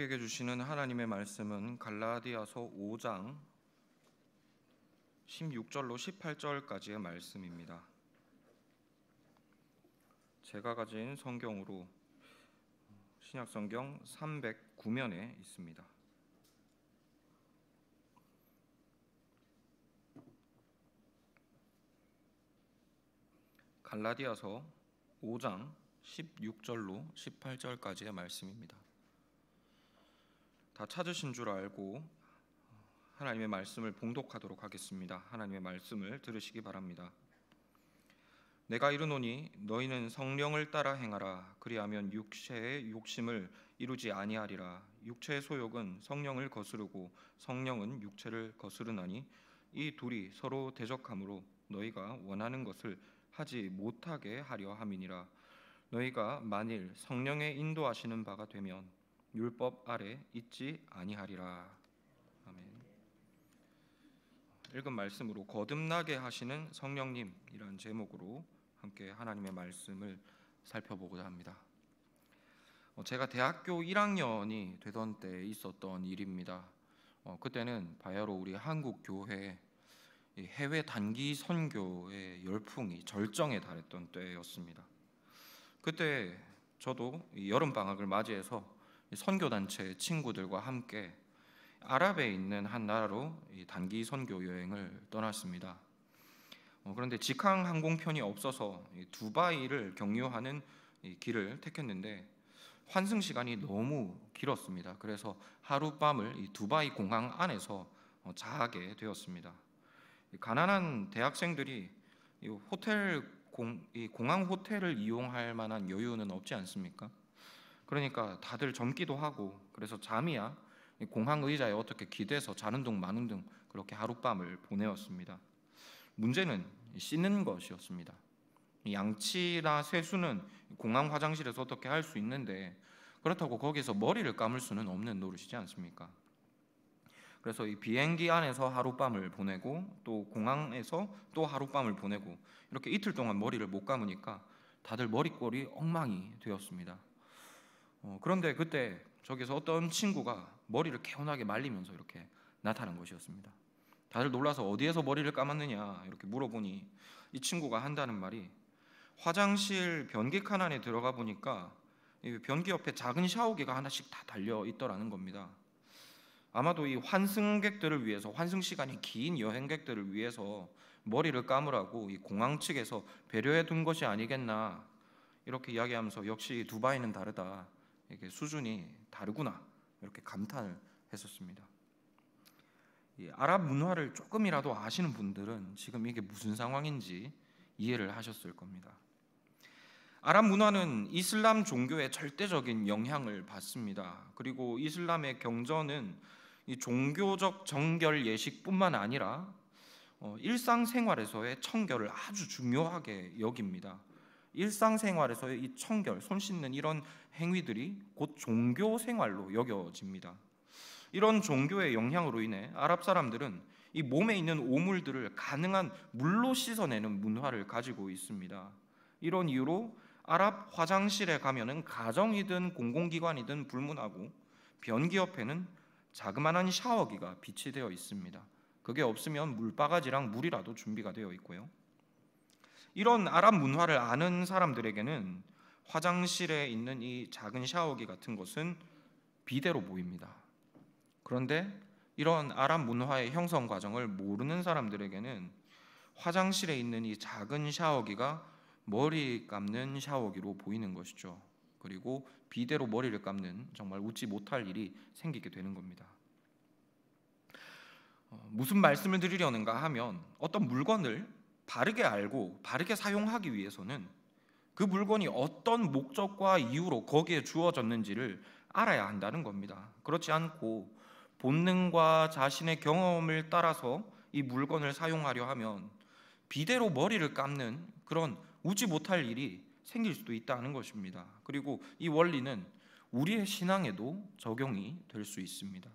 우리에게 주시는 하나님의 말씀은 갈라디아서 5장 16절로 18절까지의 말씀입니다. 제가 가진 성경으로 신약성경 309면에 있습니다. 갈라디아서 5장 16절로 18절까지의 말씀입니다. 다 찾으신 줄 알고 하나님의 말씀을 봉독하도록 하겠습니다. 하나님의 말씀을 들으시기 바랍니다. 내가 이르노니 너희는 성령을 따라 행하라. 그리하면 육체의 욕심을 이루지 아니하리라. 육체의 소욕은 성령을 거스르고 성령은 육체를 거스르나니 이 둘이 서로 대적하므로 너희가 원하는 것을 하지 못하게 하려 함이니라. 너희가 만일 성령의 인도하시는 바가 되면 율법 아래 있지 아니하리라. 아멘. 읽은 말씀으로 거듭나게 하시는 성령님이라는 제목으로 함께 하나님의 말씀을 살펴보고자 합니다. 제가 대학교 1학년이 되던 때 있었던 일입니다. 그때는 바야흐로 우리 한국 교회 해외 단기 선교의 열풍이 절정에 달했던 때였습니다. 그때 저도 여름 방학을 맞이해서 선교단체 친구들과 함께 아랍에 있는 한 나라로 단기 선교 여행을 떠났습니다. 그런데 직항 항공편이 없어서 두바이를 경유하는 길을 택했는데 환승 시간이 너무 길었습니다. 그래서 하룻밤을 두바이 공항 안에서 자게 되었습니다. 가난한 대학생들이 공항 호텔을 이용할 만한 여유는 없지 않습니까? 그러니까 다들 젊기도 하고 그래서 잠이야 공항 의자에 어떻게 기대서 자는 둥 마는 둥 그렇게 하룻밤을 보내었습니다. 문제는 씻는 것이었습니다. 양치나 세수는 공항 화장실에서 어떻게 할 수 있는데 그렇다고 거기서 머리를 감을 수는 없는 노릇이지 않습니까? 그래서 이 비행기 안에서 하룻밤을 보내고 또 공항에서 또 하룻밤을 보내고 이렇게 이틀 동안 머리를 못 감으니까 다들 머리꼴이 엉망이 되었습니다. 그런데 그때 저기서 어떤 친구가 머리를 개운하게 말리면서 이렇게 나타난 것이었습니다. 다들 놀라서 어디에서 머리를 감았느냐 이렇게 물어보니 이 친구가 한다는 말이 화장실 변기 칸 안에 들어가 보니까 이 변기 옆에 작은 샤워기가 하나씩 다 달려 있더라는 겁니다. 아마도 이 환승객들을 위해서 환승 시간이 긴 여행객들을 위해서 머리를 감으라고 이 공항 측에서 배려해 둔 것이 아니겠나 이렇게 이야기하면서 역시 두바이는 다르다. 이게 수준이 다르구나 이렇게 감탄을 했었습니다. 이 아랍 문화를 조금이라도 아시는 분들은 지금 이게 무슨 상황인지 이해를 하셨을 겁니다. 아랍 문화는 이슬람 종교의 절대적인 영향을 받습니다. 그리고 이슬람의 경전은 이 종교적 정결 예식뿐만 아니라 일상생활에서의 청결을 아주 중요하게 여깁니다. 일상생활에서의 이 청결, 손 씻는 이런 행위들이 곧 종교 생활로 여겨집니다. 이런 종교의 영향으로 인해 아랍 사람들은 이 몸에 있는 오물들을 가능한 물로 씻어내는 문화를 가지고 있습니다. 이런 이유로 아랍 화장실에 가면은 가정이든 공공기관이든 불문하고 변기 옆에는 자그마한 샤워기가 비치되어 있습니다. 그게 없으면 물바가지랑 물이라도 준비가 되어 있고요. 이런 아랍 문화를 아는 사람들에게는 화장실에 있는 이 작은 샤워기 같은 것은 비데로 보입니다. 그런데 이런 아랍 문화의 형성 과정을 모르는 사람들에게는 화장실에 있는 이 작은 샤워기가 머리 감는 샤워기로 보이는 것이죠. 그리고 비데로 머리를 감는 정말 웃지 못할 일이 생기게 되는 겁니다. 무슨 말씀을 드리려는가 하면 어떤 물건을 바르게 알고 바르게 사용하기 위해서는 그 물건이 어떤 목적과 이유로 거기에 주어졌는지를 알아야 한다는 겁니다. 그렇지 않고 본능과 자신의 경험을 따라서 이 물건을 사용하려 하면 비데로 머리를 감는 그런 웃지 못할 일이 생길 수도 있다는 것입니다. 그리고 이 원리는 우리의 신앙에도 적용이 될 수 있습니다.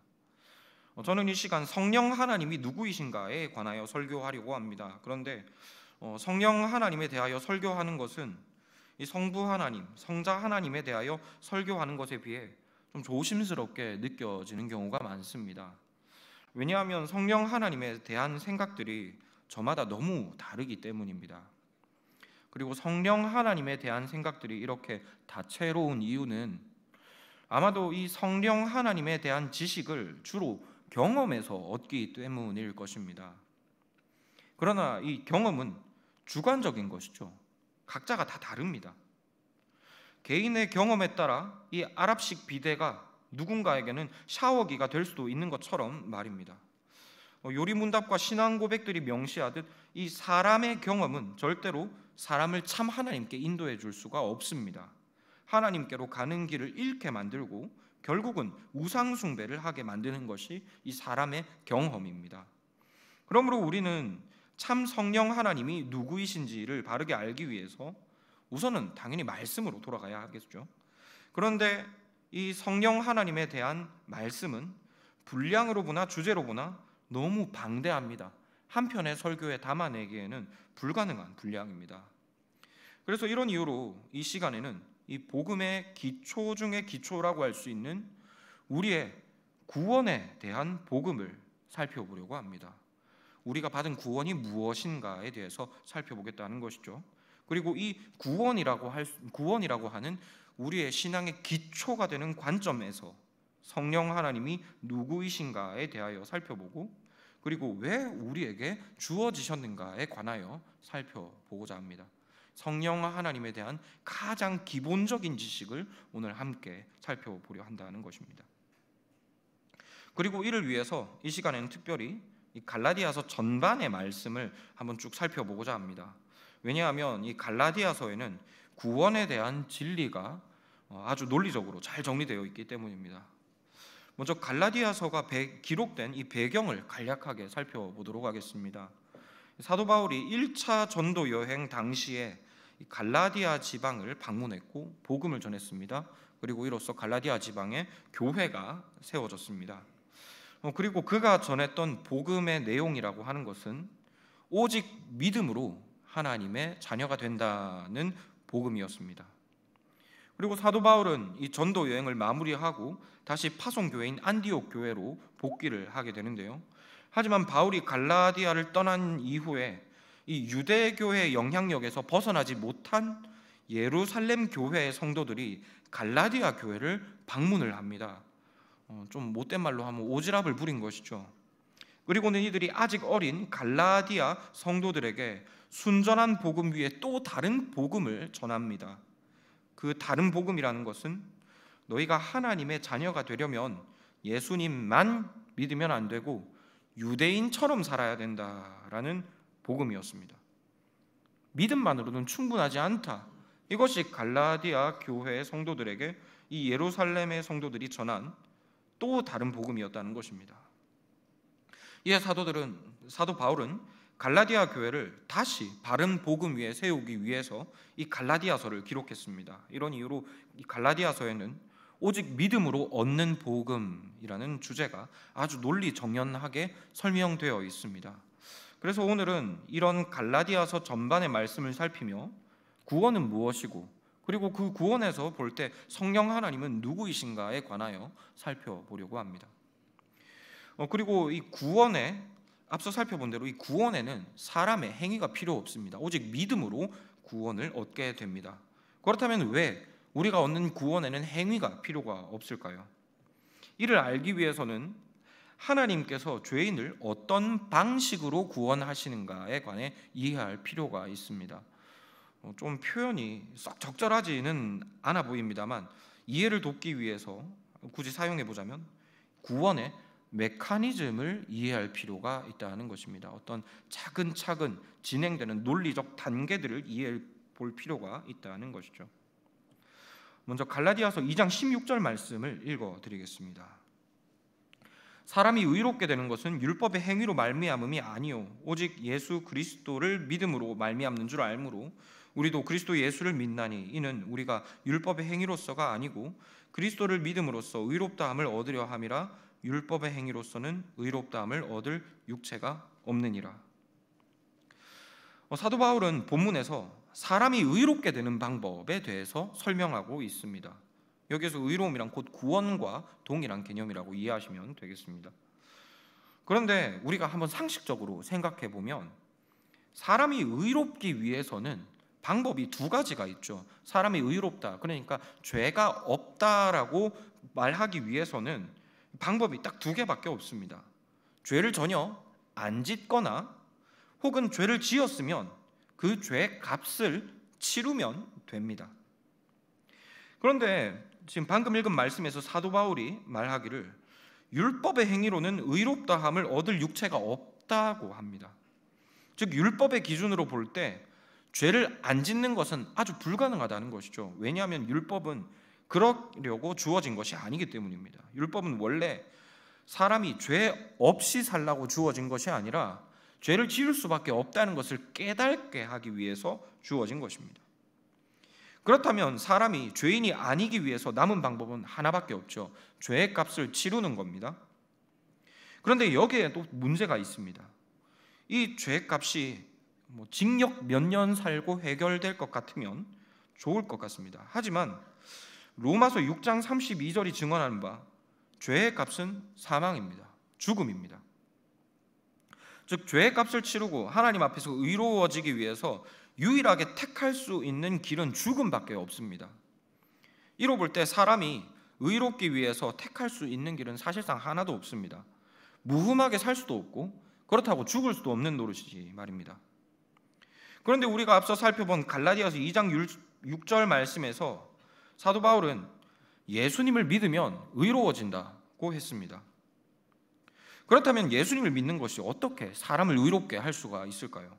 저는 이 시간 성령 하나님이 누구이신가에 관하여 설교하려고 합니다. 그런데 성령 하나님에 대하여 설교하는 것은 이 성부 하나님, 성자 하나님에 대하여 설교하는 것에 비해 좀 조심스럽게 느껴지는 경우가 많습니다. 왜냐하면 성령 하나님에 대한 생각들이 저마다 너무 다르기 때문입니다. 그리고 성령 하나님에 대한 생각들이 이렇게 다채로운 이유는 아마도 이 성령 하나님에 대한 지식을 주로 경험에서 얻기 때문일 것입니다. 그러나 이 경험은 주관적인 것이죠. 각자가 다 다릅니다. 개인의 경험에 따라 이 아랍식 비데가 누군가에게는 샤워기가 될 수도 있는 것처럼 말입니다. 요리문답과 신앙 고백들이 명시하듯 이 사람의 경험은 절대로 사람을 참 하나님께 인도해 줄 수가 없습니다. 하나님께로 가는 길을 잃게 만들고 결국은 우상 숭배를 하게 만드는 것이 이 사람의 경험입니다. 그러므로 우리는 참 성령 하나님이 누구이신지를 바르게 알기 위해서 우선은 당연히 말씀으로 돌아가야 하겠죠. 그런데 이 성령 하나님에 대한 말씀은 분량으로 보나 주제로 보나 너무 방대합니다. 한 편의 설교에 담아내기에는 불가능한 분량입니다. 그래서 이런 이유로 이 시간에는 이 복음의 기초 중의 기초라고 할 수 있는 우리의 구원에 대한 복음을 살펴보려고 합니다. 우리가 받은 구원이 무엇인가에 대해서 살펴보겠다는 것이죠. 그리고 이 구원이라고 하는 우리의 신앙의 기초가 되는 관점에서 성령 하나님이 누구이신가에 대하여 살펴보고, 그리고 왜 우리에게 주어지셨는가에 관하여 살펴보고자 합니다. 성령 하나님에 대한 가장 기본적인 지식을 오늘 함께 살펴보려 한다는 것입니다. 그리고 이를 위해서 이 시간에는 특별히 이 갈라디아서 전반의 말씀을 한번 쭉 살펴보고자 합니다. 왜냐하면 이 갈라디아서에는 구원에 대한 진리가 아주 논리적으로 잘 정리되어 있기 때문입니다. 먼저 갈라디아서가 기록된 이 배경을 간략하게 살펴보도록 하겠습니다. 사도 바울이 1차 전도 여행 당시에 갈라디아 지방을 방문했고 복음을 전했습니다. 그리고 이로써 갈라디아 지방에 교회가 세워졌습니다. 그리고 그가 전했던 복음의 내용이라고 하는 것은 오직 믿음으로 하나님의 자녀가 된다는 복음이었습니다. 그리고 사도 바울은 이 전도 여행을 마무리하고 다시 파송 교회인 안디옥 교회로 복귀를 하게 되는데요. 하지만 바울이 갈라디아를 떠난 이후에 이 유대 교회의 영향력에서 벗어나지 못한 예루살렘 교회의 성도들이 갈라디아 교회를 방문을 합니다. 좀 못된 말로 하면 오지랖을 부린 것이죠. 그리고는 이들이 아직 어린 갈라디아 성도들에게 순전한 복음 위에 또 다른 복음을 전합니다. 그 다른 복음이라는 것은 너희가 하나님의 자녀가 되려면 예수님만 믿으면 안 되고 유대인처럼 살아야 된다라는 복음이었습니다. 믿음만으로는 충분하지 않다. 이것이 갈라디아 교회의 성도들에게 이 예루살렘의 성도들이 전한 또 다른 복음이었다는 것입니다. 이에 사도 바울은 갈라디아 교회를 다시 바른 복음 위에 세우기 위해서 이 갈라디아서를 기록했습니다. 이런 이유로 이 갈라디아서에는 오직 믿음으로 얻는 복음이라는 주제가 아주 논리정연하게 설명되어 있습니다. 그래서 오늘은 이런 갈라디아서 전반의 말씀을 살피며 구원은 무엇이고, 그리고 그 구원에서 볼 때 성령 하나님은 누구이신가에 관하여 살펴보려고 합니다. 그리고 이 구원에 앞서 살펴본 대로 이 구원에는 사람의 행위가 필요 없습니다. 오직 믿음으로 구원을 얻게 됩니다. 그렇다면 왜 우리가 얻는 구원에는 행위가 필요가 없을까요? 이를 알기 위해서는 하나님께서 죄인을 어떤 방식으로 구원하시는가에 관해 이해할 필요가 있습니다. 좀 표현이 썩 적절하지는 않아 보입니다만 이해를 돕기 위해서 굳이 사용해 보자면 구원의 메커니즘을 이해할 필요가 있다는 것입니다. 어떤 차근차근 진행되는 논리적 단계들을 이해해 볼 필요가 있다는 것이죠. 먼저 갈라디아서 2장 16절 말씀을 읽어드리겠습니다. 사람이 의롭게 되는 것은 율법의 행위로 말미암음이 아니요 오직 예수 그리스도를 믿음으로 말미암는 줄 알므로 우리도 그리스도 예수를 믿나니 이는 우리가 율법의 행위로서가 아니고 그리스도를 믿음으로써 의롭다함을 얻으려 함이라. 율법의 행위로서는 의롭다함을 얻을 육체가 없느니라. 사도 바울은 본문에서 사람이 의롭게 되는 방법에 대해서 설명하고 있습니다. 여기서 의로움이란 곧 구원과 동일한 개념이라고 이해하시면 되겠습니다. 그런데 우리가 한번 상식적으로 생각해 보면 사람이 의롭기 위해서는 방법이 두 가지가 있죠. 사람이 의롭다, 그러니까 죄가 없다라고 말하기 위해서는 방법이 딱 두 개밖에 없습니다. 죄를 전혀 안 짓거나 혹은 죄를 지었으면 그 죄의 값을 치르면 됩니다. 그런데 지금 방금 읽은 말씀에서 사도 바울이 말하기를 율법의 행위로는 의롭다함을 얻을 육체가 없다고 합니다. 즉 율법의 기준으로 볼 때 죄를 안 짓는 것은 아주 불가능하다는 것이죠. 왜냐하면 율법은 그러려고 주어진 것이 아니기 때문입니다. 율법은 원래 사람이 죄 없이 살라고 주어진 것이 아니라 죄를 지을 수밖에 없다는 것을 깨닫게 하기 위해서 주어진 것입니다. 그렇다면 사람이 죄인이 아니기 위해서 남은 방법은 하나밖에 없죠. 죄의 값을 치르는 겁니다. 그런데 여기에 또 문제가 있습니다. 이 죄의 값이 징역 몇 년 살고 해결될 것 같으면 좋을 것 같습니다. 하지만 로마서 6장 32절이 증언하는 바 죄의 값은 사망입니다. 죽음입니다. 즉 죄의 값을 치르고 하나님 앞에서 의로워지기 위해서 유일하게 택할 수 있는 길은 죽음밖에 없습니다. 이로 볼 때 사람이 의롭기 위해서 택할 수 있는 길은 사실상 하나도 없습니다. 무흠하게 살 수도 없고 그렇다고 죽을 수도 없는 노릇이지 말입니다. 그런데 우리가 앞서 살펴본 갈라디아서 2장 6절 말씀에서 사도 바울은 예수님을 믿으면 의로워진다고 했습니다. 그렇다면 예수님을 믿는 것이 어떻게 사람을 의롭게 할 수가 있을까요?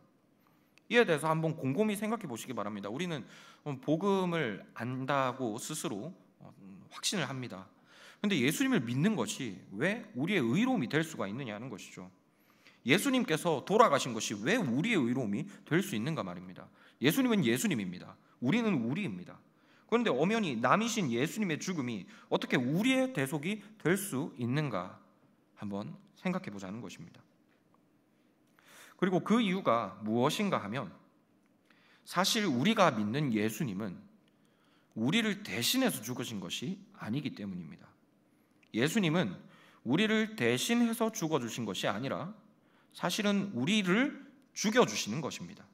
이에 대해서 한번 곰곰이 생각해 보시기 바랍니다. 우리는 복음을 안다고 스스로 확신을 합니다. 그런데 예수님을 믿는 것이 왜 우리의 의로움이 될 수가 있느냐는 것이죠. 예수님께서 돌아가신 것이 왜 우리의 의로움이 될 수 있는가 말입니다. 예수님은 예수님입니다. 우리는 우리입니다. 그런데 엄연히 남이신 예수님의 죽음이 어떻게 우리의 대속이 될 수 있는가 한번 생각해 보자는 것입니다. 그리고 그 이유가 무엇인가 하면 사실 우리가 믿는 예수님은 우리를 대신해서 죽으신 것이 아니기 때문입니다. 예수님은 우리를 대신해서 죽어주신 것이 아니라 사실은 우리를 죽여주시는 것입니다.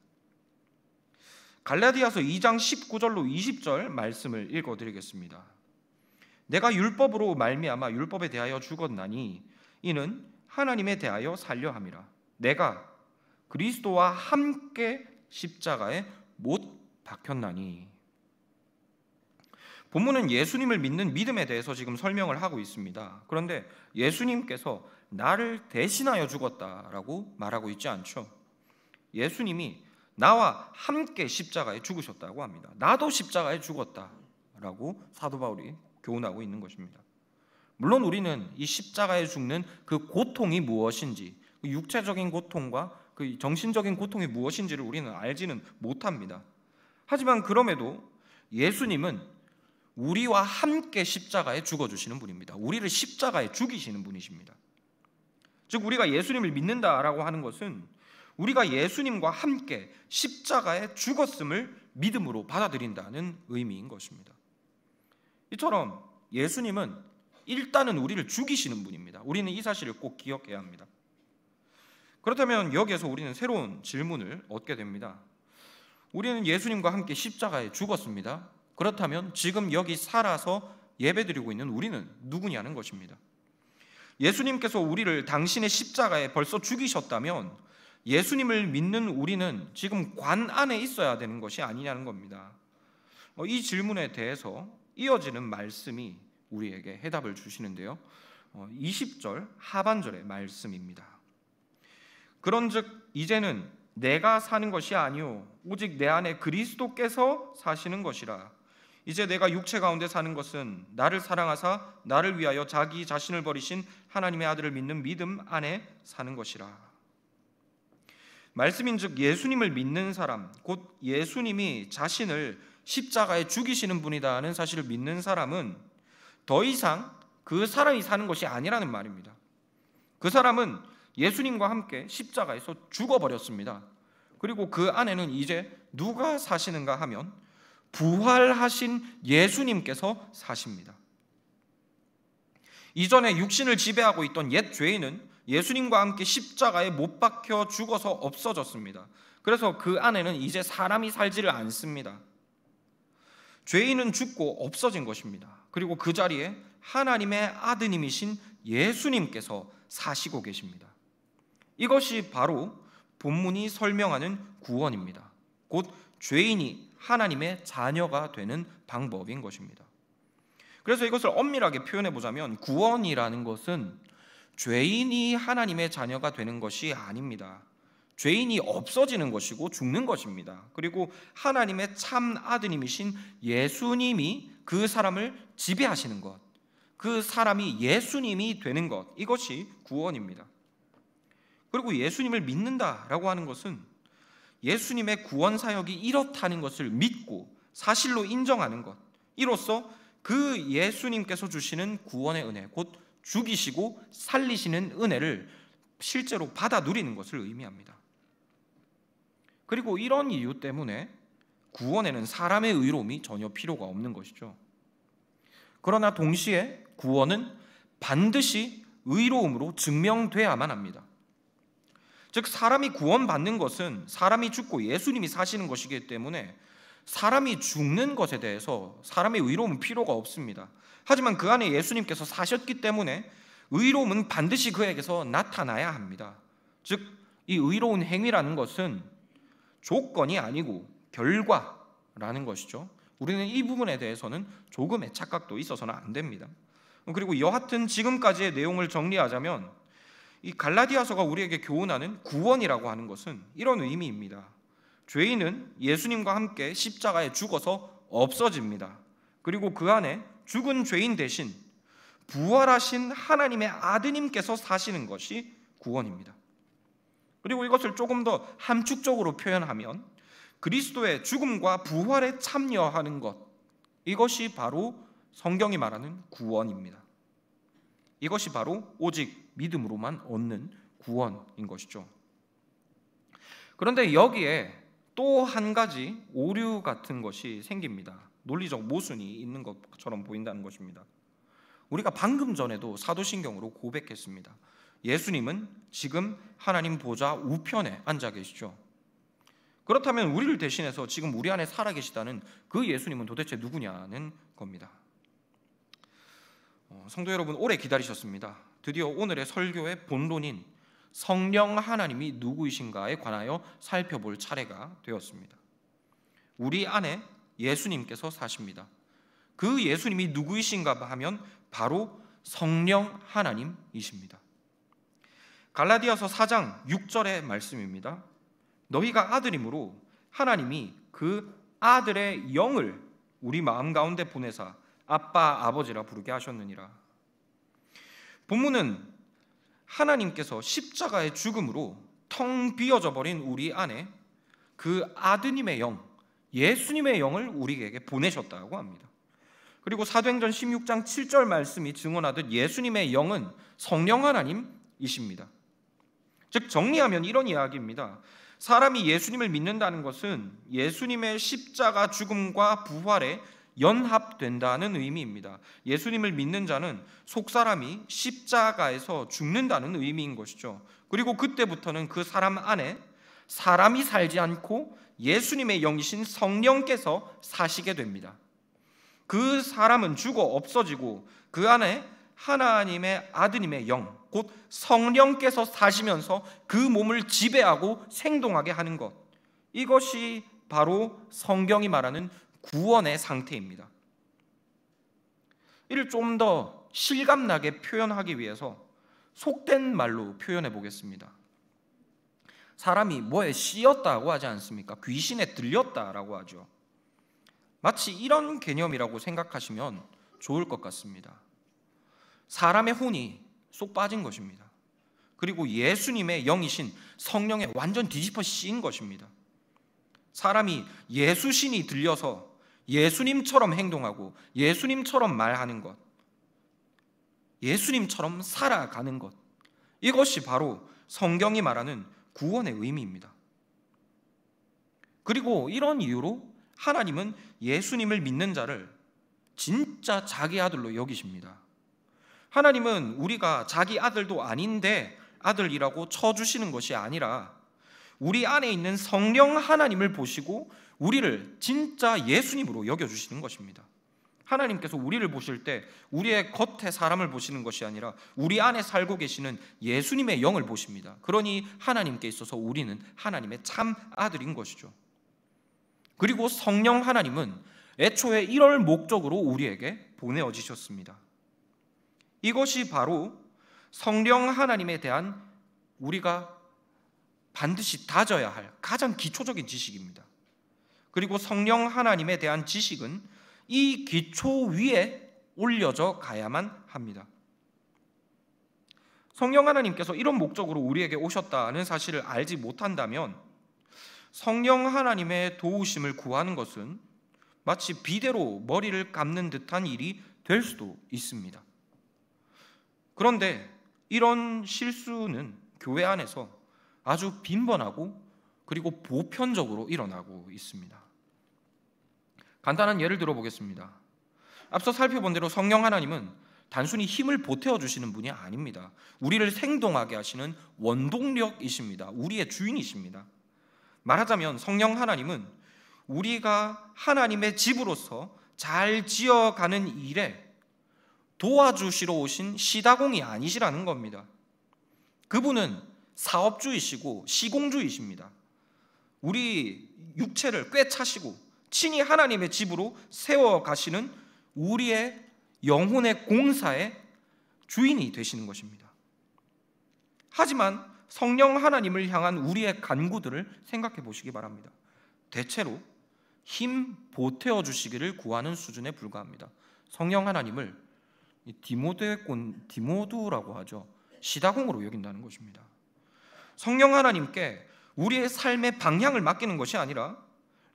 갈라디아서 2장 19절로 20절 말씀을 읽어드리겠습니다. 내가 율법으로 말미암아 율법에 대하여 죽었나니 이는 하나님에 대하여 살려 함이라. 내가 그리스도와 함께 십자가에 못 박혔나니. 본문은 예수님을 믿는 믿음에 대해서 지금 설명을 하고 있습니다. 그런데 예수님께서 나를 대신하여 죽었다라고 말하고 있지 않죠. 예수님이 나와 함께 십자가에 죽으셨다고 합니다. 나도 십자가에 죽었다라고 사도 바울이 교훈하고 있는 것입니다. 물론 우리는 이 십자가에 죽는 그 고통이 무엇인지, 그 육체적인 고통과 그 정신적인 고통이 무엇인지를 우리는 알지는 못합니다. 하지만 그럼에도 예수님은 우리와 함께 십자가에 죽어주시는 분입니다. 우리를 십자가에 죽이시는 분이십니다. 즉 우리가 예수님을 믿는다라고 하는 것은 우리가 예수님과 함께 십자가에 죽었음을 믿음으로 받아들인다는 의미인 것입니다. 이처럼 예수님은 일단은 우리를 죽이시는 분입니다. 우리는 이 사실을 꼭 기억해야 합니다. 그렇다면 여기에서 우리는 새로운 질문을 얻게 됩니다. 우리는 예수님과 함께 십자가에 죽었습니다. 그렇다면 지금 여기 살아서 예배드리고 있는 우리는 누구냐는 것입니다. 예수님께서 우리를 당신의 십자가에 벌써 죽이셨다면 예수님을 믿는 우리는 지금 관 안에 있어야 되는 것이 아니냐는 겁니다. 이 질문에 대해서 이어지는 말씀이 우리에게 해답을 주시는데요. 20절 하반절의 말씀입니다. 그런즉 이제는 내가 사는 것이 아니요 오직 내 안에 그리스도께서 사시는 것이라. 이제 내가 육체 가운데 사는 것은 나를 사랑하사 나를 위하여 자기 자신을 버리신 하나님의 아들을 믿는 믿음 안에 사는 것이라. 말씀인즉 예수님을 믿는 사람, 곧 예수님이 자신을 십자가에 죽이시는 분이다 하는 사실을 믿는 사람은 더 이상 그 사람이 사는 것이 아니라는 말입니다. 그 사람은 예수님과 함께 십자가에서 죽어버렸습니다. 그리고 그 안에는 이제 누가 사시는가 하면 부활하신 예수님께서 사십니다. 이전에 육신을 지배하고 있던 옛 죄인은 예수님과 함께 십자가에 못 박혀 죽어서 없어졌습니다. 그래서 그 안에는 이제 사람이 살지를 않습니다. 죄인은 죽고 없어진 것입니다. 그리고 그 자리에 하나님의 아드님이신 예수님께서 사시고 계십니다. 이것이 바로 본문이 설명하는 구원입니다. 곧 죄인이 하나님의 자녀가 되는 방법인 것입니다. 그래서 이것을 엄밀하게 표현해 보자면 구원이라는 것은 죄인이 하나님의 자녀가 되는 것이 아닙니다. 죄인이 없어지는 것이고 죽는 것입니다. 그리고 하나님의 참 아드님이신 예수님이 그 사람을 지배하시는 것, 그 사람이 예수님이 되는 것, 이것이 구원입니다. 그리고 예수님을 믿는다라고 하는 것은 예수님의 구원 사역이 이렇다는 것을 믿고 사실로 인정하는 것, 이로써 그 예수님께서 주시는 구원의 은혜, 곧 죽이시고 살리시는 은혜를 실제로 받아 누리는 것을 의미합니다. 그리고 이런 이유 때문에 구원에는 사람의 의로움이 전혀 필요가 없는 것이죠. 그러나 동시에 구원은 반드시 의로움으로 증명돼야만 합니다. 즉 사람이 구원받는 것은 사람이 죽고 예수님이 사시는 것이기 때문에 사람이 죽는 것에 대해서 사람의 의로움은 필요가 없습니다. 하지만 그 안에 예수님께서 사셨기 때문에 의로움은 반드시 그에게서 나타나야 합니다. 즉 이 의로운 행위라는 것은 조건이 아니고 결과라는 것이죠. 우리는 이 부분에 대해서는 조금의 착각도 있어서는 안 됩니다. 그리고 여하튼 지금까지의 내용을 정리하자면 이 갈라디아서가 우리에게 교훈하는 구원이라고 하는 것은 이런 의미입니다. 죄인은 예수님과 함께 십자가에 죽어서 없어집니다. 그리고 그 안에 죽은 죄인 대신 부활하신 하나님의 아드님께서 사시는 것이 구원입니다. 그리고 이것을 조금 더 함축적으로 표현하면 그리스도의 죽음과 부활에 참여하는 것, 이것이 바로 성경이 말하는 구원입니다. 이것이 바로 오직 믿음으로만 얻는 구원인 것이죠. 그런데 여기에 또 한 가지 오류 같은 것이 생깁니다. 논리적 모순이 있는 것처럼 보인다는 것입니다. 우리가 방금 전에도 사도신경으로 고백했습니다. 예수님은 지금 하나님 보좌 우편에 앉아 계시죠. 그렇다면 우리를 대신해서 지금 우리 안에 살아계시다는 그 예수님은 도대체 누구냐는 겁니다. 성도 여러분, 오래 기다리셨습니다. 드디어 오늘의 설교의 본론인 성령 하나님이 누구이신가에 관하여 살펴볼 차례가 되었습니다. 우리 안에 예수님께서 사십니다. 그 예수님이 누구이신가 하면 바로 성령 하나님이십니다. 갈라디아서 4장 6절의 말씀입니다. 너희가 아들임으로 하나님이 그 아들의 영을 우리 마음 가운데 보내사 아빠 아버지라 부르게 하셨느니라. 본문은 하나님께서 십자가의 죽음으로 텅 비어져 버린 우리 안에 그 아드님의 영, 예수님의 영을 우리에게 보내셨다고 합니다. 그리고 사도행전 16장 7절 말씀이 증언하듯 예수님의 영은 성령 하나님이십니다. 즉 정리하면 이런 이야기입니다. 사람이 예수님을 믿는다는 것은 예수님의 십자가 죽음과 부활에 연합된다는 의미입니다. 예수님을 믿는 자는 속사람이 십자가에서 죽는다는 의미인 것이죠. 그리고 그때부터는 그 사람 안에 사람이 살지 않고 예수님의 영이신 성령께서 사시게 됩니다. 그 사람은 죽어 없어지고 그 안에 하나님의 아드님의 영, 곧 성령께서 사시면서 그 몸을 지배하고 생동하게 하는 것, 이것이 바로 성경이 말하는 구원의 상태입니다. 이를 좀 더 실감나게 표현하기 위해서 속된 말로 표현해 보겠습니다. 사람이 뭐에 씌었다고 하지 않습니까? 귀신에 들렸다라고 하죠. 마치 이런 개념이라고 생각하시면 좋을 것 같습니다. 사람의 혼이 쏙 빠진 것입니다. 그리고 예수님의 영이신 성령에 완전 뒤집어 씌인 것입니다. 사람이 예수신이 들려서 예수님처럼 행동하고 예수님처럼 말하는 것, 예수님처럼 살아가는 것, 이것이 바로 성경이 말하는 구원의 의미입니다. 그리고 이런 이유로 하나님은 예수님을 믿는 자를 진짜 자기 아들로 여기십니다. 하나님은 우리가 자기 아들도 아닌데 아들이라고 쳐주시는 것이 아니라 우리 안에 있는 성령 하나님을 보시고 우리를 진짜 예수님으로 여겨주시는 것입니다. 하나님께서 우리를 보실 때 우리의 겉에 사람을 보시는 것이 아니라 우리 안에 살고 계시는 예수님의 영을 보십니다. 그러니 하나님께 있어서 우리는 하나님의 참 아들인 것이죠. 그리고 성령 하나님은 애초에 이럴 목적으로 우리에게 보내어지셨습니다. 이것이 바로 성령 하나님에 대한 우리가 반드시 다져야 할 가장 기초적인 지식입니다. 그리고 성령 하나님에 대한 지식은 이 기초 위에 올려져 가야만 합니다. 성령 하나님께서 이런 목적으로 우리에게 오셨다는 사실을 알지 못한다면 성령 하나님의 도우심을 구하는 것은 마치 비데로 머리를 감는 듯한 일이 될 수도 있습니다. 그런데 이런 실수는 교회 안에서 아주 빈번하고 그리고 보편적으로 일어나고 있습니다. 간단한 예를 들어보겠습니다. 앞서 살펴본 대로 성령 하나님은 단순히 힘을 보태어 주시는 분이 아닙니다. 우리를 생동하게 하시는 원동력이십니다. 우리의 주인이십니다. 말하자면 성령 하나님은 우리가 하나님의 집으로서 잘 지어가는 일에 도와주시러 오신 시다공이 아니시라는 겁니다. 그분은 사업주이시고 시공주이십니다. 우리 육체를 꿰차시고 친히 하나님의 집으로 세워가시는 우리의 영혼의 공사의 주인이 되시는 것입니다. 하지만 성령 하나님을 향한 우리의 간구들을 생각해 보시기 바랍니다. 대체로 힘 보태어 주시기를 구하는 수준에 불과합니다. 성령 하나님을 디모두라고 하죠. 시다공으로 여긴다는 것입니다. 성령 하나님께 우리의 삶의 방향을 맡기는 것이 아니라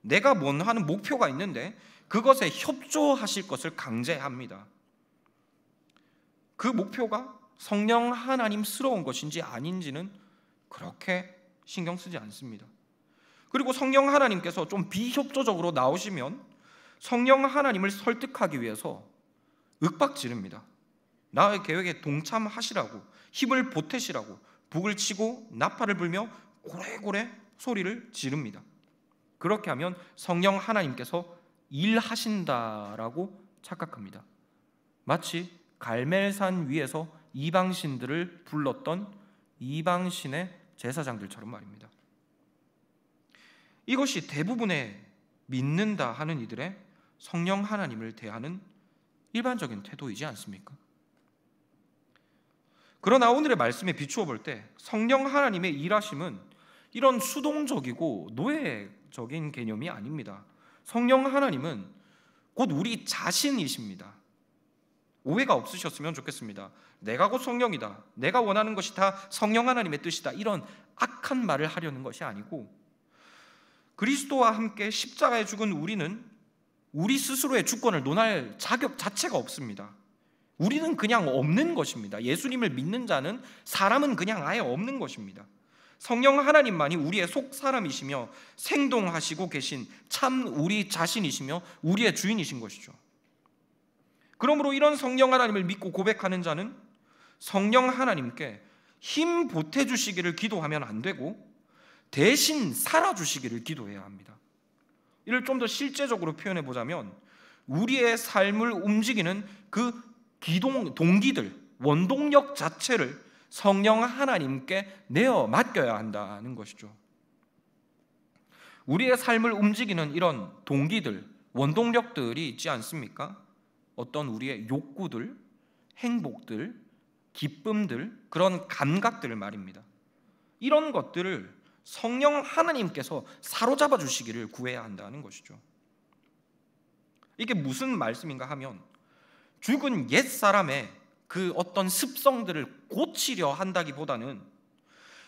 내가 원하는 목표가 있는데 그것에 협조하실 것을 강제합니다. 그 목표가 성령 하나님스러운 것인지 아닌지는 그렇게 신경 쓰지 않습니다. 그리고 성령 하나님께서 좀 비협조적으로 나오시면 성령 하나님을 설득하기 위해서 윽박지릅니다. 나의 계획에 동참하시라고, 힘을 보태시라고 북을 치고 나팔을 불며 고래고래 소리를 지릅니다. 그렇게 하면 성령 하나님께서 일하신다라고 착각합니다. 마치 갈멜산 위에서 이방신들을 불렀던 이방신의 제사장들처럼 말입니다. 이것이 대부분의 믿는다 하는 이들의 성령 하나님을 대하는 일반적인 태도이지 않습니까? 그러나 오늘의 말씀에 비추어 볼 때 성령 하나님의 일하심은 이런 수동적이고 노예적인 개념이 아닙니다. 성령 하나님은 곧 우리 자신이십니다. 오해가 없으셨으면 좋겠습니다. 내가 곧 성령이다, 내가 원하는 것이 다 성령 하나님의 뜻이다, 이런 악한 말을 하려는 것이 아니고 그리스도와 함께 십자가에 죽은 우리는 우리 스스로의 주권을 논할 자격 자체가 없습니다. 우리는 그냥 없는 것입니다. 예수님을 믿는 자는 사람은 그냥 아예 없는 것입니다. 성령 하나님만이 우리의 속 사람이시며 생동하시고 계신 참 우리 자신이시며 우리의 주인이신 것이죠. 그러므로 이런 성령 하나님을 믿고 고백하는 자는 성령 하나님께 힘 보태주시기를 기도하면 안 되고 대신 살아주시기를 기도해야 합니다. 이를 좀 더 실제적으로 표현해 보자면 우리의 삶을 움직이는 그 동기들, 원동력 자체를 성령 하나님께 내어 맡겨야 한다는 것이죠. 우리의 삶을 움직이는 이런 동기들, 원동력들이 있지 않습니까? 어떤 우리의 욕구들, 행복들, 기쁨들, 그런 감각들 말입니다. 이런 것들을 성령 하나님께서 사로잡아 주시기를 구해야 한다는 것이죠. 이게 무슨 말씀인가 하면 죽은 옛사람의 그 어떤 습성들을 고치려 한다기보다는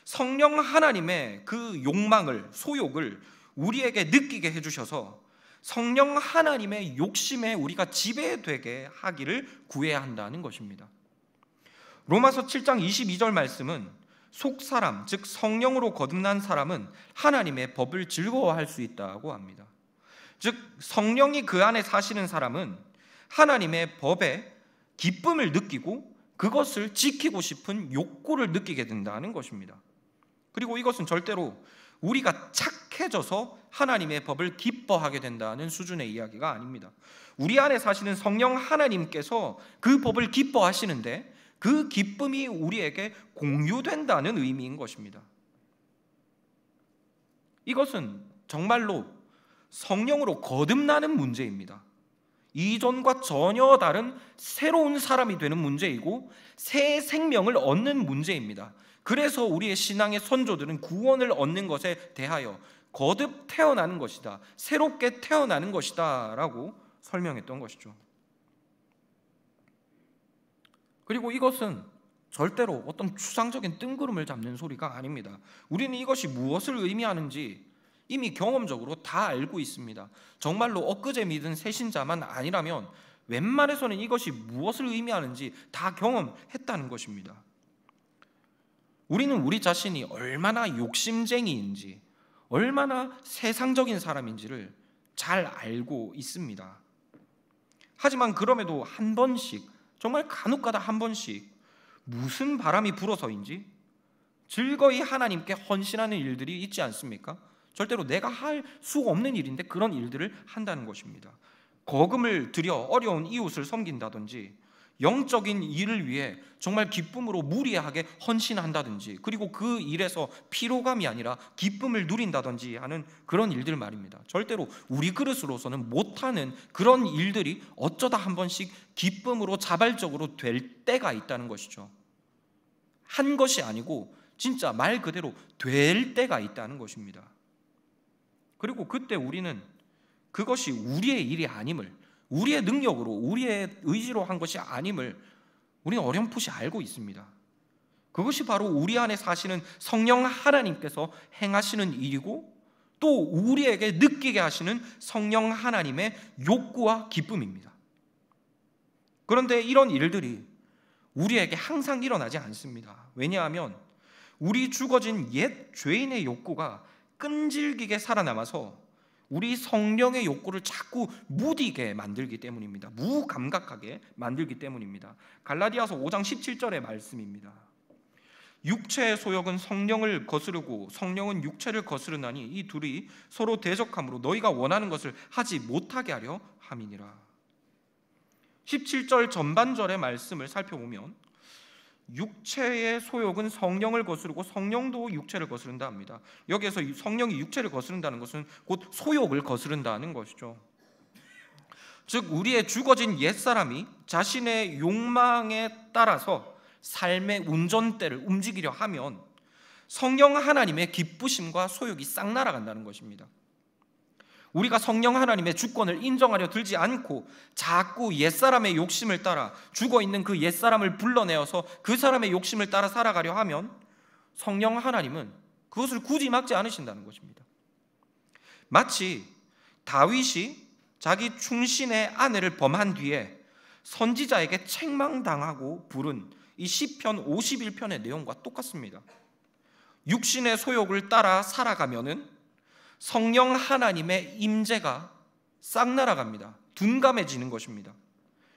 성령 하나님의 그 욕망을, 소욕을 우리에게 느끼게 해주셔서 성령 하나님의 욕심에 우리가 지배되게 하기를 구해야 한다는 것입니다. 로마서 7장 22절 말씀은 속사람, 즉 성령으로 거듭난 사람은 하나님의 법을 즐거워할 수 있다고 합니다. 즉 성령이 그 안에 사시는 사람은 하나님의 법에 기쁨을 느끼고 그것을 지키고 싶은 욕구를 느끼게 된다는 것입니다. 그리고 이것은 절대로 우리가 착해져서 하나님의 법을 기뻐하게 된다는 수준의 이야기가 아닙니다. 우리 안에 사시는 성령 하나님께서 그 법을 기뻐하시는데 그 기쁨이 우리에게 공유된다는 의미인 것입니다. 이것은 정말로 성령으로 거듭나는 문제입니다. 이전과 전혀 다른 새로운 사람이 되는 문제이고 새 생명을 얻는 문제입니다. 그래서 우리의 신앙의 선조들은 구원을 얻는 것에 대하여 거듭 태어나는 것이다, 새롭게 태어나는 것이다 라고 설명했던 것이죠. 그리고 이것은 절대로 어떤 추상적인 뜬구름을 잡는 소리가 아닙니다. 우리는 이것이 무엇을 의미하는지 이미 경험적으로 다 알고 있습니다. 정말로 엊그제 믿은 새신자만 아니라면 웬만해서는 이것이 무엇을 의미하는지 다 경험했다는 것입니다. 우리는 우리 자신이 얼마나 욕심쟁이인지, 얼마나 세상적인 사람인지를 잘 알고 있습니다. 하지만 그럼에도 한 번씩, 정말 간혹가다 한 번씩 무슨 바람이 불어서인지 즐거이 하나님께 헌신하는 일들이 있지 않습니까? 절대로 내가 할 수 없는 일인데 그런 일들을 한다는 것입니다. 거금을 들여 어려운 이웃을 섬긴다든지, 영적인 일을 위해 정말 기쁨으로 무리하게 헌신한다든지, 그리고 그 일에서 피로감이 아니라 기쁨을 누린다든지 하는 그런 일들 말입니다. 절대로 우리 그릇으로서는 못하는 그런 일들이 어쩌다 한 번씩 기쁨으로 자발적으로 될 때가 있다는 것이죠. 한 것이 아니고 진짜 말 그대로 될 때가 있다는 것입니다. 그리고 그때 우리는 그것이 우리의 일이 아님을, 우리의 능력으로, 우리의 의지로 한 것이 아님을 우리는 어렴풋이 알고 있습니다. 그것이 바로 우리 안에 사시는 성령 하나님께서 행하시는 일이고 또 우리에게 느끼게 하시는 성령 하나님의 욕구와 기쁨입니다. 그런데 이런 일들이 우리에게 항상 일어나지 않습니다. 왜냐하면 우리 죽어진 옛 죄인의 욕구가 끈질기게 살아남아서 우리 성령의 욕구를 자꾸 무디게 만들기 때문입니다. 무감각하게 만들기 때문입니다. 갈라디아서 5장 17절의 말씀입니다. 육체의 소욕은 성령을 거스르고 성령은 육체를 거스르나니 이 둘이 서로 대적함으로 너희가 원하는 것을 하지 못하게 하려 함이니라. 17절 전반절의 말씀을 살펴보면 육체의 소욕은 성령을 거스르고 성령도 육체를 거스른다 합니다. 여기에서 성령이 육체를 거스른다는 것은 곧 소욕을 거스른다는 것이죠. 즉 우리의 죽어진 옛사람이 자신의 욕망에 따라서 삶의 운전대를 움직이려 하면 성령 하나님의 기쁘심과 소욕이 싹 날아간다는 것입니다. 우리가 성령 하나님의 주권을 인정하려 들지 않고 자꾸 옛사람의 욕심을 따라 죽어있는 그 옛사람을 불러내어서 그 사람의 욕심을 따라 살아가려 하면 성령 하나님은 그것을 굳이 막지 않으신다는 것입니다. 마치 다윗이 자기 충신의 아내를 범한 뒤에 선지자에게 책망당하고 부른 이 시편 51편의 내용과 똑같습니다. 육신의 소욕을 따라 살아가면은 성령 하나님의 임재가 싹 날아갑니다. 둔감해지는 것입니다.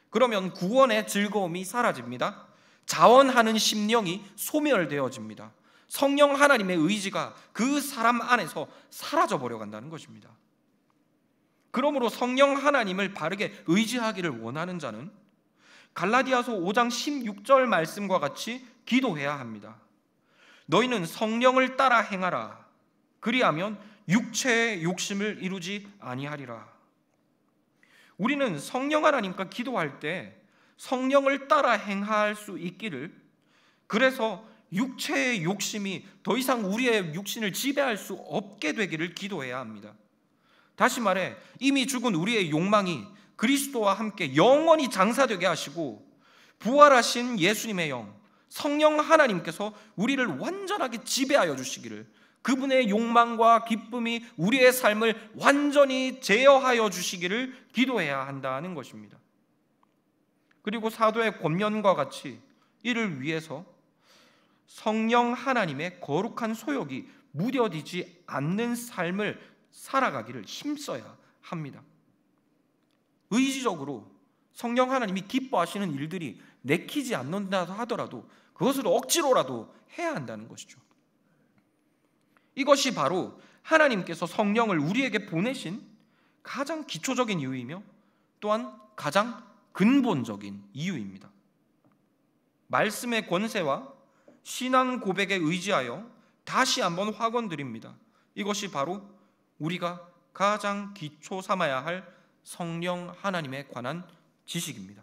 그러면 구원의 즐거움이 사라집니다. 자원하는 심령이 소멸되어집니다. 성령 하나님의 의지가 그 사람 안에서 사라져버려 간다는 것입니다. 그러므로 성령 하나님을 바르게 의지하기를 원하는 자는 갈라디아서 5장 16절 말씀과 같이 기도해야 합니다. 너희는 성령을 따라 행하라. 그리하면 육체의 욕심을 이루지 아니하리라. 우리는 성령 하나님과 기도할 때 성령을 따라 행할 수 있기를, 그래서 육체의 욕심이 더 이상 우리의 육신을 지배할 수 없게 되기를 기도해야 합니다. 다시 말해 이미 죽은 우리의 욕망이 그리스도와 함께 영원히 장사되게 하시고 부활하신 예수님의 영, 성령 하나님께서 우리를 완전하게 지배하여 주시기를, 그분의 욕망과 기쁨이 우리의 삶을 완전히 제어하여 주시기를 기도해야 한다는 것입니다. 그리고 사도의 권면과 같이 이를 위해서 성령 하나님의 거룩한 소욕이 무뎌지지 않는 삶을 살아가기를 힘써야 합니다. 의지적으로 성령 하나님이 기뻐하시는 일들이 내키지 않는다 하더라도 그것을 억지로라도 해야 한다는 것이죠. 이것이 바로 하나님께서 성령을 우리에게 보내신 가장 기초적인 이유이며 또한 가장 근본적인 이유입니다. 말씀의 권세와 신앙 고백에 의지하여 다시 한번 확언드립니다. 이것이 바로 우리가 가장 기초 삼아야 할 성령 하나님에 관한 지식입니다.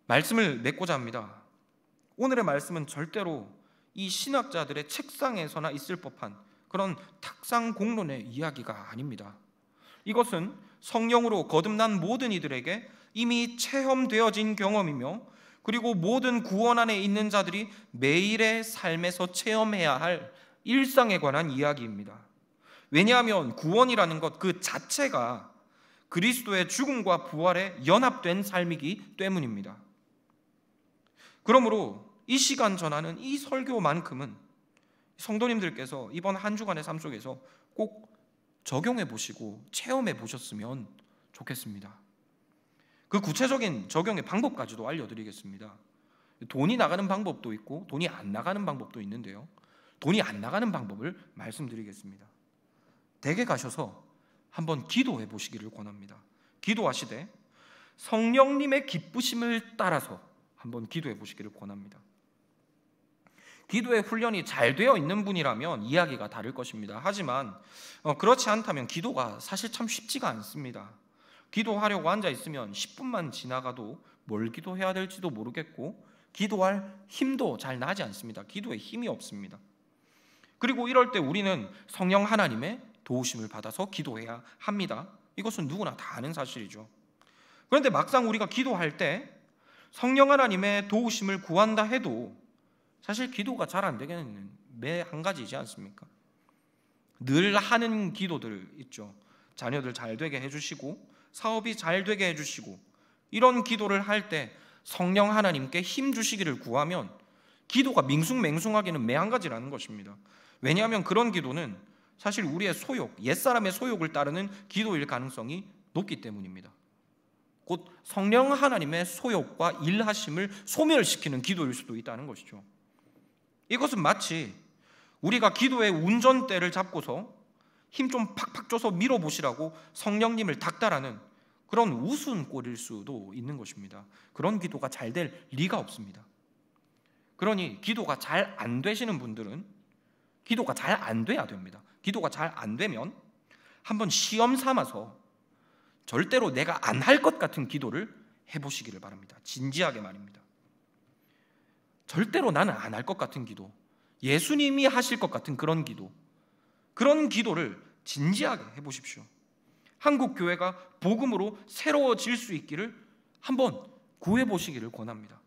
말씀을 맺고자 합니다. 오늘의 말씀은 절대로 이 신학자들의 책상에서나 있을 법한 그런 탁상 공론의 이야기가 아닙니다. 이것은 성령으로 거듭난 모든 이들에게 이미 체험되어진 경험이며 그리고 모든 구원 안에 있는 자들이 매일의 삶에서 체험해야 할 일상에 관한 이야기입니다. 왜냐하면 구원이라는 것 그 자체가 그리스도의 죽음과 부활에 연합된 삶이기 때문입니다. 그러므로 이 시간 전하는 이 설교만큼은 성도님들께서 이번 한 주간의 삶 속에서 꼭 적용해 보시고 체험해 보셨으면 좋겠습니다. 그 구체적인 적용의 방법까지도 알려드리겠습니다. 돈이 나가는 방법도 있고 돈이 안 나가는 방법도 있는데요, 돈이 안 나가는 방법을 말씀드리겠습니다. 댁에 가셔서 한번 기도해 보시기를 권합니다. 기도하시되 성령님의 기쁘심을 따라서 한번 기도해 보시기를 권합니다. 기도의 훈련이 잘 되어 있는 분이라면 이야기가 다를 것입니다. 하지만 그렇지 않다면 기도가 사실 참 쉽지가 않습니다. 기도하려고 앉아 있으면 10분만 지나가도 뭘 기도해야 될지도 모르겠고 기도할 힘도 잘 나지 않습니다. 기도에 힘이 없습니다. 그리고 이럴 때 우리는 성령 하나님의 도우심을 받아서 기도해야 합니다. 이것은 누구나 다 아는 사실이죠. 그런데 막상 우리가 기도할 때 성령 하나님의 도우심을 구한다 해도 사실 기도가 잘 안 되게는 매 한 가지이지 않습니까? 늘 하는 기도들 있죠. 자녀들 잘 되게 해주시고 사업이 잘 되게 해주시고 이런 기도를 할 때 성령 하나님께 힘 주시기를 구하면 기도가 밍숭맹숭하기는 매 한 가지라는 것입니다. 왜냐하면 그런 기도는 사실 우리의 소욕, 옛사람의 소욕을 따르는 기도일 가능성이 높기 때문입니다. 곧 성령 하나님의 소욕과 일하심을 소멸시키는 기도일 수도 있다는 것이죠. 이것은 마치 우리가 기도의 운전대를 잡고서 힘 좀 팍팍 줘서 밀어보시라고 성령님을 닥달하는 그런 우스운 꼴일 수도 있는 것입니다. 그런 기도가 잘 될 리가 없습니다. 그러니 기도가 잘 안 되시는 분들은 기도가 잘 안 돼야 됩니다. 기도가 잘 안 되면 한번 시험 삼아서 절대로 내가 안 할 것 같은 기도를 해보시기를 바랍니다. 진지하게 말입니다. 절대로 나는 안 할 것 같은 기도, 예수님이 하실 것 같은 그런 기도를 진지하게 해보십시오. 한국 교회가 복음으로 새로워질 수 있기를 한번 구해보시기를 권합니다.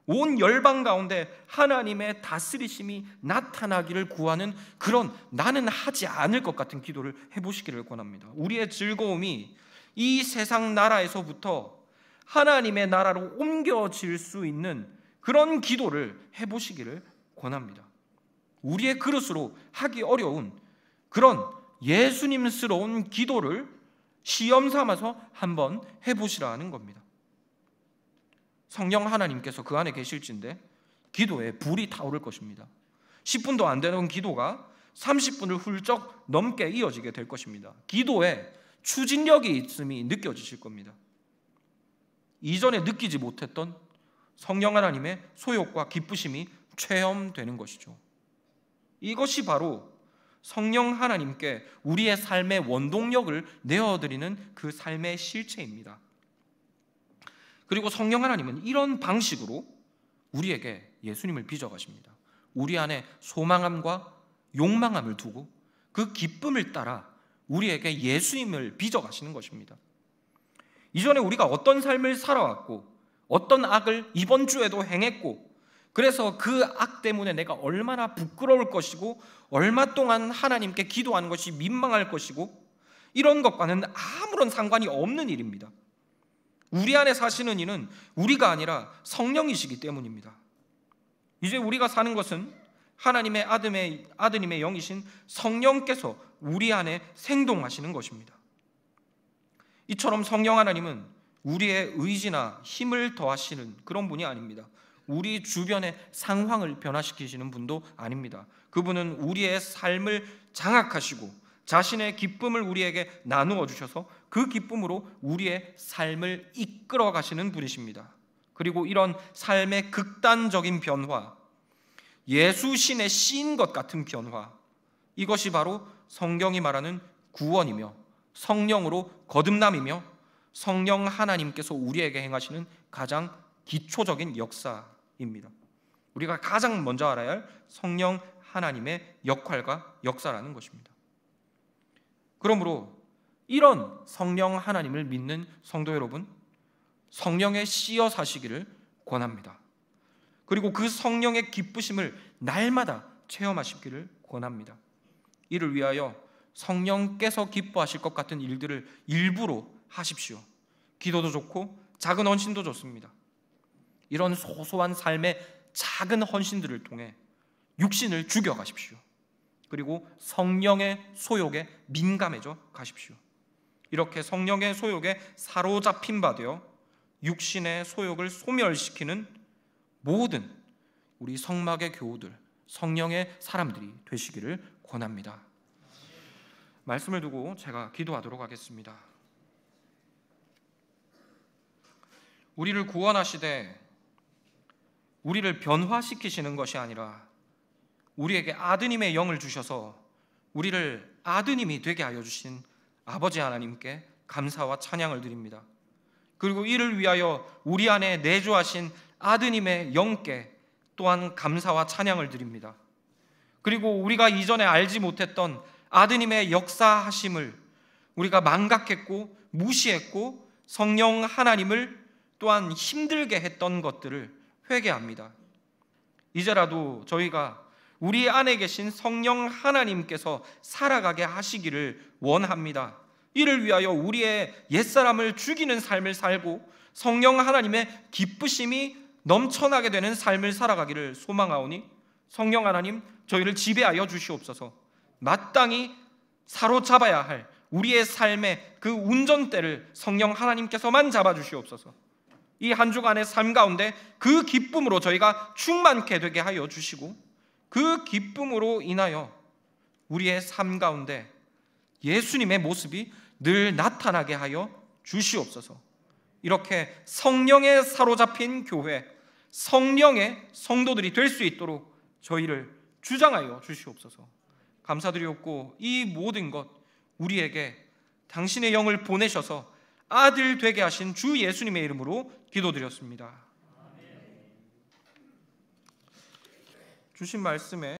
온 열방 가운데 하나님의 다스리심이 나타나기를 구하는 그런 나는 하지 않을 것 같은 기도를 해보시기를 권합니다. 우리의 즐거움이 이 세상 나라에서부터 하나님의 나라로 옮겨질 수 있는 그런 기도를 해보시기를 권합니다. 우리의 그릇으로 하기 어려운 그런 예수님스러운 기도를 시험 삼아서 한번 해보시라 하는 겁니다. 성령 하나님께서 그 안에 계실진데 기도에 불이 타오를 것입니다. 10분도 안 되는 기도가 30분을 훌쩍 넘게 이어지게 될 것입니다. 기도에 추진력이 있음이 느껴지실 겁니다. 이전에 느끼지 못했던 성령 하나님의 소욕과 기쁘심이 체험되는 것이죠. 이것이 바로 성령 하나님께 우리의 삶의 원동력을 내어드리는 그 삶의 실체입니다. 그리고 성령 하나님은 이런 방식으로 우리에게 예수님을 빚어가십니다. 우리 안에 소망함과 욕망함을 두고 그 기쁨을 따라 우리에게 예수님을 빚어가시는 것입니다. 이전에 우리가 어떤 삶을 살아왔고 어떤 악을 이번 주에도 행했고 그래서 그 악 때문에 내가 얼마나 부끄러울 것이고 얼마 동안 하나님께 기도하는 것이 민망할 것이고 이런 것과는 아무런 상관이 없는 일입니다. 우리 안에 사시는 이는 우리가 아니라 성령이시기 때문입니다. 이제 우리가 사는 것은 하나님의 아드님의 영이신 성령께서 우리 안에 생동하시는 것입니다. 이처럼 성령 하나님은 우리의 의지나 힘을 더하시는 그런 분이 아닙니다. 우리 주변의 상황을 변화시키시는 분도 아닙니다. 그분은 우리의 삶을 장악하시고 자신의 기쁨을 우리에게 나누어 주셔서 그 기쁨으로 우리의 삶을 이끌어 가시는 분이십니다. 그리고 이런 삶의 극단적인 변화, 예수 신의 씨인 것 같은 변화, 이것이 바로 성경이 말하는 구원이며 성령으로 거듭남이며 성령 하나님께서 우리에게 행하시는 가장 기초적인 역사입니다. 우리가 가장 먼저 알아야 할 성령 하나님의 역할과 역사라는 것입니다. 그러므로 이런 성령 하나님을 믿는 성도 여러분, 성령에 씌어 사시기를 권합니다. 그리고 그 성령의 기쁘심을 날마다 체험하시기를 권합니다. 이를 위하여 성령께서 기뻐하실 것 같은 일들을 일부러 하십시오. 기도도 좋고 작은 헌신도 좋습니다. 이런 소소한 삶의 작은 헌신들을 통해 육신을 죽여가십시오. 그리고 성령의 소욕에 민감해져 가십시오. 이렇게 성령의 소욕에 사로잡힌 바 되어 육신의 소욕을 소멸시키는 모든 우리 성막의 교우들, 성령의 사람들이 되시기를 권합니다. 말씀을 두고 제가 기도하도록 하겠습니다. 우리를 구원하시되 우리를 변화시키시는 것이 아니라 우리에게 아드님의 영을 주셔서 우리를 아드님이 되게 하여 주신 아버지 하나님께 감사와 찬양을 드립니다. 그리고 이를 위하여 우리 안에 내주하신 아드님의 영께 또한 감사와 찬양을 드립니다. 그리고 우리가 이전에 알지 못했던 아드님의 역사하심을 우리가 망각했고 무시했고 성령 하나님을 또한 힘들게 했던 것들을 회개합니다. 이제라도 저희가 우리 안에 계신 성령 하나님께서 살아가게 하시기를 원합니다. 이를 위하여 우리의 옛사람을 죽이는 삶을 살고 성령 하나님의 기쁘심이 넘쳐나게 되는 삶을 살아가기를 소망하오니 성령 하나님 저희를 지배하여 주시옵소서. 마땅히 사로잡아야 할 우리의 삶의 그 운전대를 성령 하나님께서만 잡아주시옵소서. 이 한 주간의 삶 가운데 그 기쁨으로 저희가 충만케 되게 하여 주시고 그 기쁨으로 인하여 우리의 삶 가운데 예수님의 모습이 늘 나타나게 하여 주시옵소서. 이렇게 성령에 사로잡힌 교회, 성령의 성도들이 될 수 있도록 저희를 주장하여 주시옵소서. 감사드리옵고 이 모든 것 우리에게 당신의 영을 보내셔서 아들 되게 하신 주 예수님의 이름으로 기도드렸습니다. 주신 말씀에